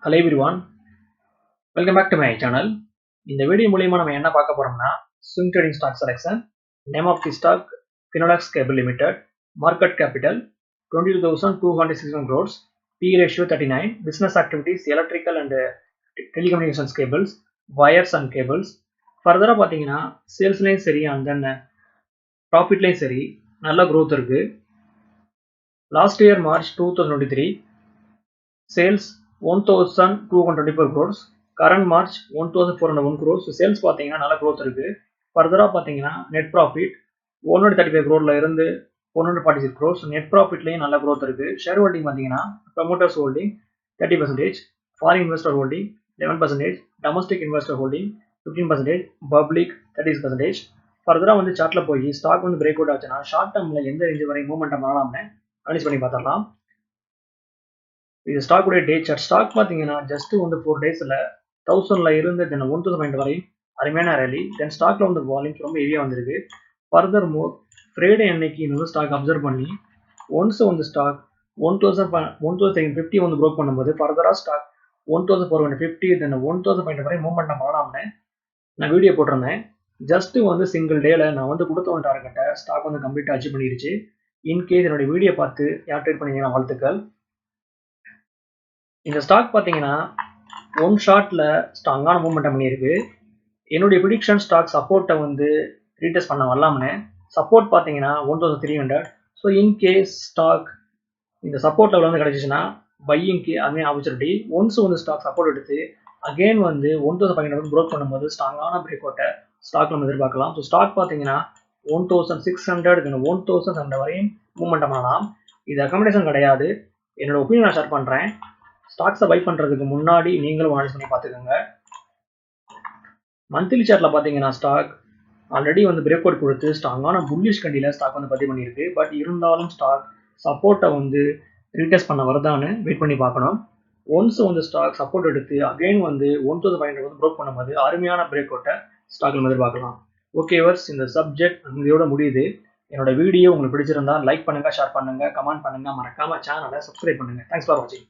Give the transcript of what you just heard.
Hello everyone, welcome back to my channel. இந்த video மூலமா நம்ம என்ன பார்க்க போறோம்னா swing trading stock selection, name of the stock Finolex Cable Limited, market capital 22,261 crores, P ratio 39, business activities electrical and telecommunications cables, wires and cables. ஃபர்தரா பாத்தீங்கன்னா sales line சரி and then profit line சரி நல்ல growth இருக்கு. Last year March 2023 sales 1,224 crores, current March 1,401 crores. Sales பார்த்தீங்கன்னா நல்ல growth இருக்கு. ஃபர்தரா பார்த்தீங்கன்னா net profit 135 crore இருந்து 146 crores. net profitலயும் நல்ல growth இருக்கு. share holding பார்த்தீங்கன்னா promoters holding 30%, foreign investor holding 11%, domestic investor holding 15%, public 30%. ஃபர்தரா வந்து சார்ட்ல போய் ஸ்டாக் வந்து பிரேக் அவுட் ஆச்சுன்னா ஷார்ட் டர்ம்ல எந்த ரேஞ்ச் வரை மூவ்மெண்ட் பண்ணலாம்னு அனலைஸ் பண்ணி பார்த்தரலாம். இது ஸ்டாக் உடைய டே சார்ட். ஸ்டாக் பார்த்தீங்கன்னா ஜஸ்ட் வந்து 4 டேஸ்ல 1000ல இருந்து தென் 1000 பாயிண்ட் வரை அருமையான ரேலி. தென் ஸ்டாக்ல வந்து வால்யூம்ஸ் ரொம்ப ஹெவியா வந்திருக்கு. ஃபர்தர் மோர் ஃப்ரைடே அன்னைக்கு இந்த ஸ்டாக் அப்சர்வ் பண்ணி ஒன்ஸ் வந்து ஸ்டாக் 1050 வந்து ப்ரோக் பண்ணும்போது ஃபர்தரா ஸ்டாக் 1450 தென் 1000 பாயிண்ட் வரை மூவ்மெண்ட் பண்ணலாம்னு நான் வீடியோ போட்டிருந்தேன். ஜஸ்ட் வந்து சிங்கிள் டேல நான் வந்து கொடுத்த ஒரு டார்கெட்டை ஸ்டாக் வந்து கம்ப்ளீட்டா அச்சீவ் பண்ணிருச்சு. இன்கேஸ் என்னுடைய வீடியோ பார்த்து யார் ட்ரேட் பண்ணீங்கன்னா வாழ்த்துக்கள். இந்த ஸ்டாக் பார்த்தீங்கன்னா ஒன் ஷாட்ல ஸ்ட்ராங்கான மூவ்மெண்ட் பண்ணியிருக்கு. என்னுடைய ப்ரிடிக்ஷன் ஸ்டாக் சப்போர்ட்டை வந்து ரீடெஸ்ட் பண்ண வரலாம்னு. சப்போர்ட் பார்த்தீங்கன்னா 1300. ஸோ இன்கேஸ் ஸ்டாக் இந்த சப்போர்ட் லெவல் வந்து கிடைச்சிச்சுன்னா பையிங்க்கு அதுவே ஆப்பர்ச்சுனிட்டி. ஒன்ஸ் வந்து ஸ்டாக் சப்போர்ட் எடுத்து அகெயின் வந்து 1500 வந்து ப்ரோக் பண்ணும்போது ஸ்ட்ராங்கான பிரேக் அவுட்டை ஸ்டாக் நம்ம எதிர்பார்க்கலாம். ஸோ ஸ்டாக் பார்த்தீங்கன்னா 1600 1700 வரையும் மூவ்மெண்ட் பண்ணலாம். இது ரெக்கமெண்டேஷன் கிடையாது, என்னோட ஒப்பீனியன் நான் ஷேர் பண்ணுறேன். ஸ்டாக்ஸை பை பண்ணுறதுக்கு முன்னாடி நீங்களும் அனலைஸ் பண்ணி பார்த்துக்கோங்க. மந்த்லி சார்ட்ல பார்த்தீங்கன்னா ஸ்டாக் ஆல்ரெடி வந்து பிரேக் அவுட் கொடுத்து ஸ்ட்ராங்கான புல்லிஷ் கண்டியில் ஸ்டாக் வந்து பதிவு பண்ணியிருக்கு. பட் இருந்தாலும் ஸ்டாக் சப்போர்ட்டை வந்து ரீடெஸ்ட் பண்ண வருதான்னு வெயிட் பண்ணி பார்க்கணும். ஒன்ஸ் வந்து ஸ்டாக் சப்போர்ட் எடுத்து அகைன் வந்து 1500 வந்து ப்ரோக் பண்ணும்போது அருமையான பிரேக் அவுட்டை ஸ்டாக் நம்ம எதிர்பார்க்கலாம். ஓகே வர்ஸ், இந்த சப்ஜெக்ட் இதோட முடியுது. என்னோட வீடியோ உங்களுக்கு பிடிச்சிருந்தா லைக் பண்ணுங்க, ஷேர் பண்ணுங்க, கமெண்ட் பண்ணுங்க, மறக்காம சேனலை சப்ஸ்கிரைப் பண்ணுங்க. தேங்க்ஸ் ஃபார் வாட்சிங்.